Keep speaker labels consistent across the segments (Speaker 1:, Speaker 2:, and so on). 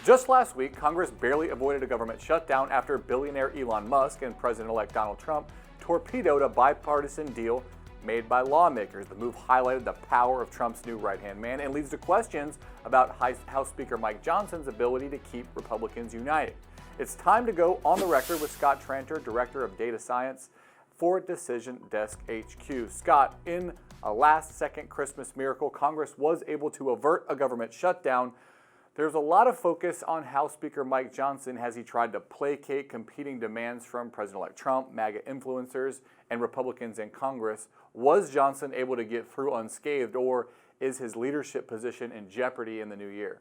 Speaker 1: Just last week, Congress barely avoided a government shutdown after billionaire Elon Musk and President-elect Donald Trump torpedoed a bipartisan deal made by lawmakers. The move highlighted the power of Trump's new right-hand man and leads to questions about House Speaker Mike Johnson's ability to keep Republicans united. It's time to go on the record with Scott Tranter, Director of Data Science for Decision Desk HQ. Scott, in a last-second Christmas miracle, Congress was able to avert a government shutdown. There's a lot of focus on House Speaker Mike Johnson as he tried to placate competing demands from President-elect Trump, MAGA influencers, and Republicans in Congress. Was Johnson able to get through unscathed, or is his leadership position in jeopardy in the new year?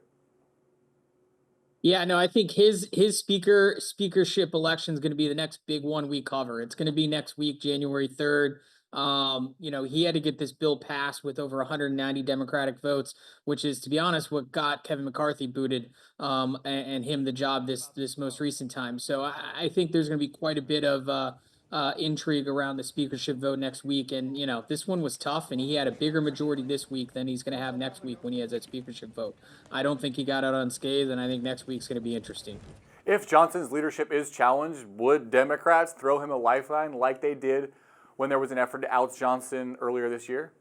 Speaker 2: Yeah, no, I think his speakership election is going to be the next big one we cover. It's going to be next week, January 3rd. He had to get this bill passed with over 190 Democratic votes, which is, to be honest, what got Kevin McCarthy booted and him the job this most recent time. So I think there's going to be quite a bit of intrigue around the speakership vote next week. And, this one was tough, and he had a bigger majority this week than he's going to have next week when he has that speakership vote. I don't think he got out unscathed, and I think next week's going to be interesting.
Speaker 1: If Johnson's leadership is challenged, would Democrats throw him a lifeline like they did when there was an effort to oust Johnson earlier this year?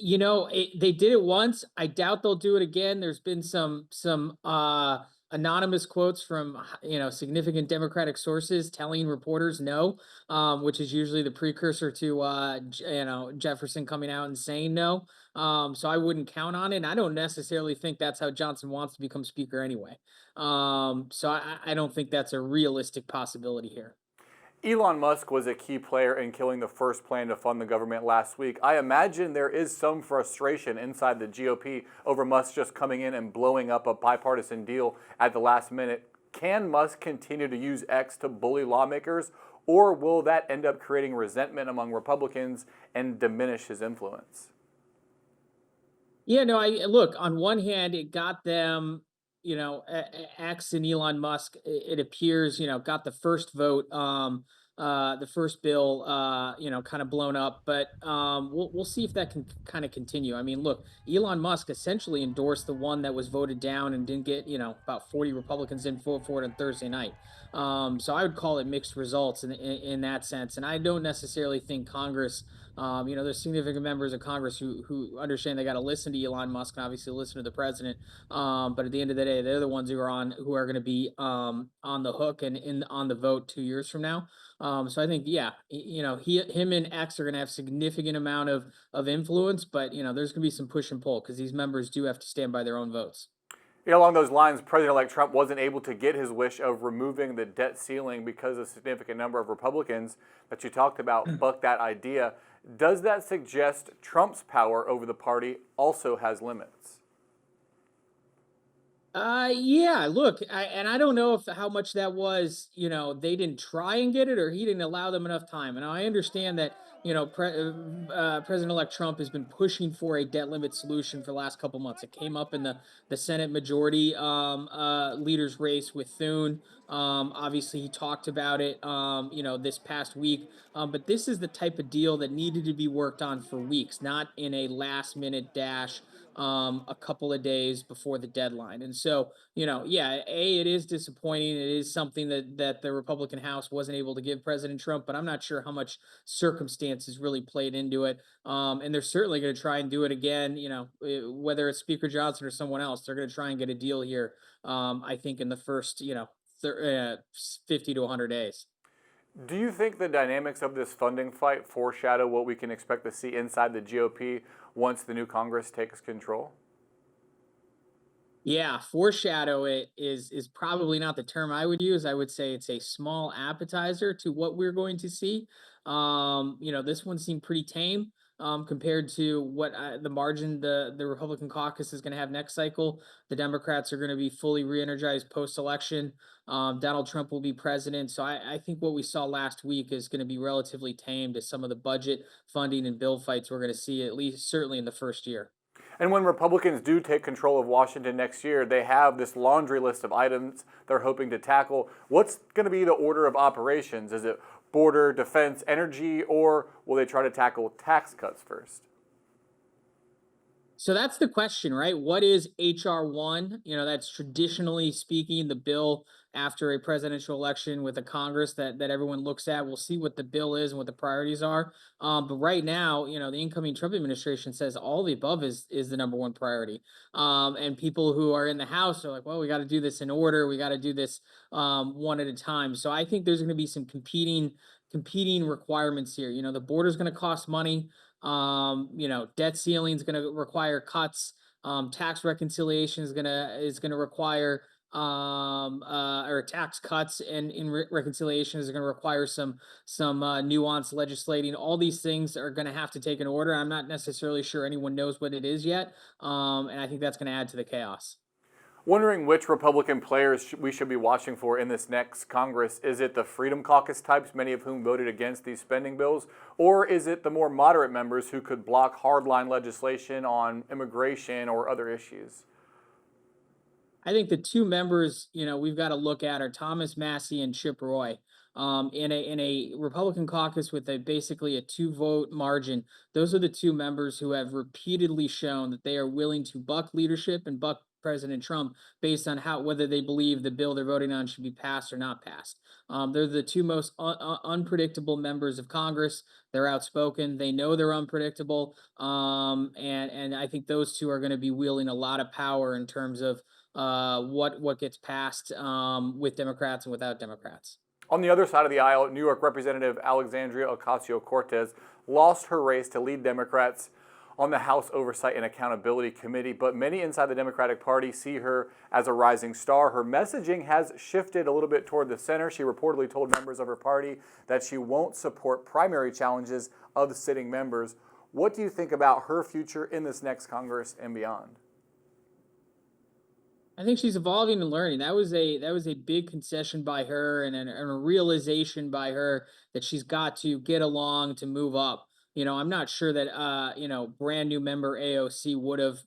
Speaker 2: They did it once. I doubt they'll do it again. There's been some anonymous quotes from significant Democratic sources telling reporters no, which is usually the precursor to Jefferson coming out and saying no. So I wouldn't count on it. And I don't necessarily think that's how Johnson wants to become speaker anyway. So I don't think that's a realistic possibility here.
Speaker 1: Elon Musk was a key player in killing the first plan to fund the government last week. I imagine there is some frustration inside the GOP over Musk just coming in and blowing up a bipartisan deal at the last minute. Can Musk continue to use X to bully lawmakers, or will that end up creating resentment among Republicans and diminish his influence?
Speaker 2: Yeah, no, look, on one hand, it got them, X and Elon Musk, it appears, got the first vote, the first bill, kind of blown up, but we'll see if that can kind of continue. I mean, look, Elon Musk essentially endorsed the one that was voted down and didn't get, about 40 Republicans didn't vote for it on Thursday night. So I would call it mixed results in that sense. And I don't necessarily think Congress, there's significant members of Congress who understand they got to listen to Elon Musk and obviously listen to the president. But at the end of the day, they're the ones who are going to be on the hook and on the vote 2 years from now. So I think, yeah, him and X are going to have significant amount of influence, but there's going to be some push and pull because these members do have to stand by their own votes.
Speaker 1: Along those lines, President-elect Trump wasn't able to get his wish of removing the debt ceiling because a significant number of Republicans that you talked about bucked that idea. Does that suggest Trump's power over the party also has limits?
Speaker 2: Yeah, look, I don't know how much that was, they didn't try and get it or he didn't allow them enough time. And I understand that, President-elect Trump has been pushing for a debt limit solution for the last couple months. It came up in the Senate majority leaders race with Thune. Obviously he talked about it, this past week. But this is the type of deal that needed to be worked on for weeks, not in a last minute dash a couple of days before the deadline. And so, it is disappointing. It is something that the Republican House wasn't able to give President Trump, but I'm not sure how much circumstances really played into it. And they're certainly going to try and do it again, whether it's Speaker Johnson or someone else, they're going to try and get a deal here. I think in the first, 50 to 100 days.
Speaker 1: Do you think the dynamics of this funding fight foreshadow what we can expect to see inside the GOP once the new Congress takes control?
Speaker 2: Yeah, foreshadow it is probably not the term I would use. I would say it's a small appetizer to what we're going to see. This one seemed pretty tame compared to what the margin the Republican caucus is going to have next cycle. The Democrats are going to be fully re-energized post-election. Donald Trump will be president. So I think what we saw last week is going to be relatively tame to some of the budget funding and bill fights we're going to see, at least certainly in the first year.
Speaker 1: And when Republicans do take control of Washington next year, they have this laundry list of items they're hoping to tackle. What's going to be the order of operations? Is it border, defense, energy, or will they try to tackle tax cuts first?
Speaker 2: So that's the question, right? What is HR 1? That's traditionally speaking the bill after a presidential election with a Congress that everyone looks at. We'll see what the bill is and what the priorities are. But right now, the incoming Trump administration says all the above is the number one priority. And people who are in the House are like, well, we got to do this in order. We got to do this one at a time. So I think there's going to be some competing requirements here. The border is going to cost money. Debt ceiling is going to require cuts. Tax reconciliation is gonna require or tax cuts, and reconciliation is going to require some nuanced legislating. All these things are going to have to take an order. I'm not necessarily sure anyone knows what it is yet, and I think that's going to add to the chaos.
Speaker 1: Wondering which Republican players we should be watching for in this next Congress. Is it the Freedom Caucus types, many of whom voted against these spending bills, or is it the more moderate members who could block hardline legislation on immigration or other issues?
Speaker 2: I think the two members, we've got to look at are Thomas Massey and Chip Roy. In a Republican caucus with basically a 2 vote margin, those are the two members who have repeatedly shown that they are willing to buck leadership and buck President Trump based on whether they believe the bill they're voting on should be passed or not passed. They're the two most unpredictable members of Congress. They're outspoken. They know they're unpredictable, and I think those two are going to be wielding a lot of power in terms of what gets passed with Democrats and without Democrats.
Speaker 1: On the other side of the aisle, New York Representative Alexandria Ocasio-Cortez lost her race to lead Democrats on the House Oversight and Accountability Committee, but many inside the Democratic Party see her as a rising star. Her messaging has shifted a little bit toward the center. She reportedly told members of her party that she won't support primary challenges of the sitting members. What do you think about her future in this next Congress and beyond?
Speaker 2: I think she's evolving and learning. That was a big concession by her, and a realization by her that she's got to get along to move up. I'm not sure that brand new member AOC would have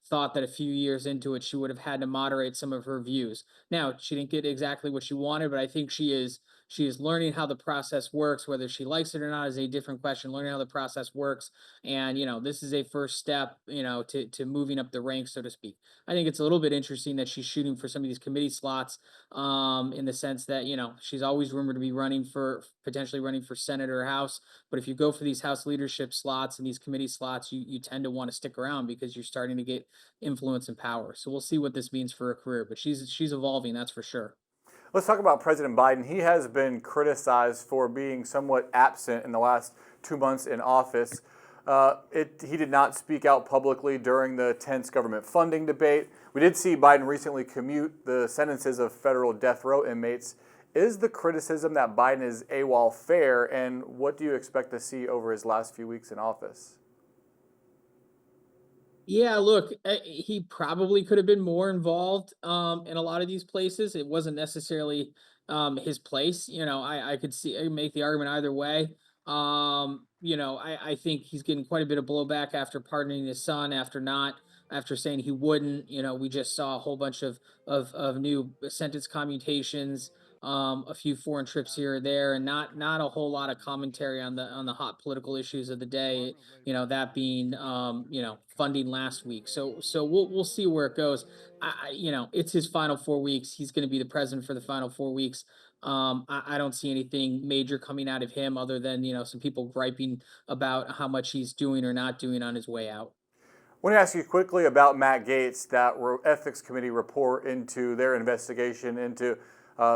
Speaker 2: thought that a few years into it she would have had to moderate some of her views. Now she didn't get exactly what she wanted, but I think she is learning how the process works. Whether she likes it or not is a different question. Learning how the process works, and this is a first step, to moving up the ranks, so to speak. I think it's a little bit interesting that she's shooting for some of these committee slots, in the sense that she's always rumored to be potentially running for Senate or House. But if you go for these House leadership slots and these committee slots, you tend to want to stick around because you're starting to get influence and power. So we'll see what this means for her career. But she's evolving, that's for sure.
Speaker 1: Let's talk about President Biden. He has been criticized for being somewhat absent in the last 2 months in office. He did not speak out publicly during the tense government funding debate. We did see Biden recently commute the sentences of federal death row inmates. Is the criticism that Biden is AWOL fair, and what do you expect to see over his last few weeks in office?
Speaker 2: Yeah, look, he probably could have been more involved in a lot of these places. It wasn't necessarily his place. I could make the argument either way. I think he's getting quite a bit of blowback after pardoning his son, after saying he wouldn't. We just saw a whole bunch of new sentence commutations, a few foreign trips here or there, and not a whole lot of commentary on the hot political issues of the day. That being funding last week. So we'll see where it goes. It's his final 4 weeks. He's going to be the president for the final 4 weeks. I don't see anything major coming out of him other than some people griping about how much he's doing or not doing on his way out.
Speaker 1: I want to ask you quickly about Matt Gaetz. That ethics committee report into their investigation into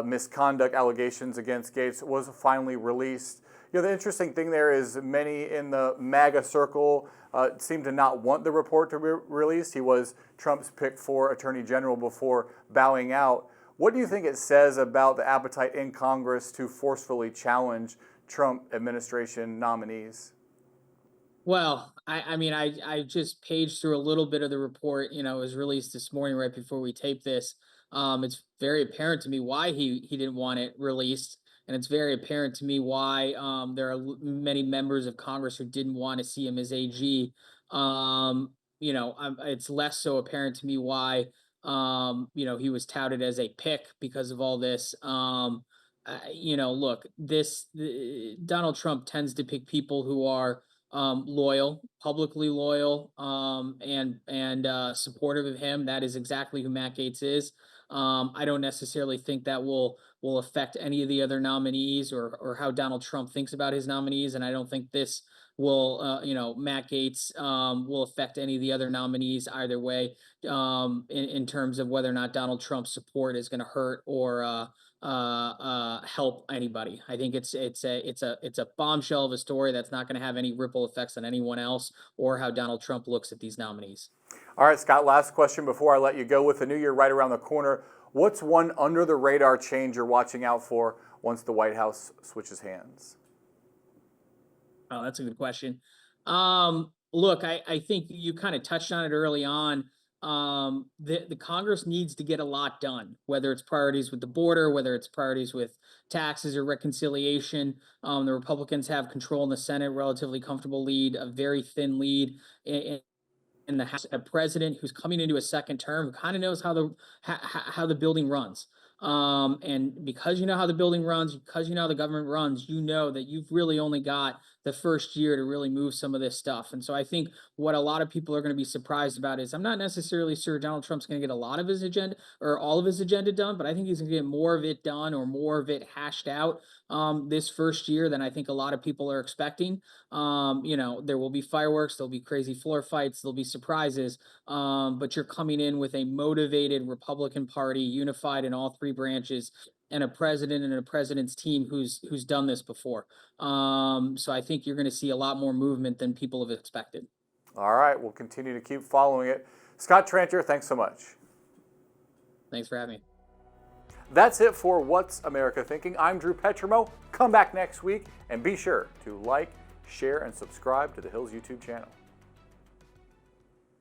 Speaker 1: misconduct allegations against Gaetz was finally released. The interesting thing there is many in the MAGA circle seem to not want the report to be released. He was Trump's pick for Attorney General before bowing out. What do you think it says about the appetite in Congress to forcefully challenge Trump administration nominees?
Speaker 2: Well, I just paged through a little bit of the report. It was released this morning right before we taped this. It's very apparent to me why he didn't want it released, and it's very apparent to me why there are many members of Congress who didn't want to see him as AG. It's less so apparent to me why he was touted as a pick because of all this. Look, Donald Trump tends to pick people who are loyal, publicly loyal, and supportive of him. That is exactly who Matt Gaetz is. I don't necessarily think that will affect any of the other nominees or how Donald Trump thinks about his nominees, and I don't think this will, Matt Gaetz will affect any of the other nominees either way, in terms of whether or not Donald Trump's support is going to hurt or help anybody. I think it's a bombshell of a story that's not going to have any ripple effects on anyone else or how Donald Trump looks at these nominees.
Speaker 1: All right, Scott, last question before I let you go. With the new year right around the corner, what's one under the radar change you're watching out for once the White House switches hands?
Speaker 2: Oh, that's a good question. Look, I think you kind of touched on it early on. The Congress needs to get a lot done, whether it's priorities with the border, whether it's priorities with taxes or reconciliation. The Republicans have control in the Senate, relatively comfortable lead, a very thin lead in the House, a president who's coming into a second term, who kind of knows how the building runs. And because you know how the building runs, because you know how the government runs, you know that you've really only got the first year to really move some of this stuff. And so I think what a lot of people are going to be surprised about is I'm not necessarily sure Donald Trump's going to get a lot of his agenda or all of his agenda done, but I think he's going to get more of it done or more of it hashed out this first year than I think a lot of people are expecting. There will be fireworks, there'll be crazy floor fights, there'll be surprises, but you're coming in with a motivated Republican Party, unified in all three branches, and a president and a president's team who's done this before. So I think you're going to see a lot more movement than people have expected.
Speaker 1: All right, we'll continue to keep following it. Scott Tranter, thanks so much.
Speaker 2: Thanks for having me.
Speaker 1: That's it for What's America Thinking. I'm Drew Petrimo. Come back next week and be sure to like, share, and subscribe to the Hills YouTube channel.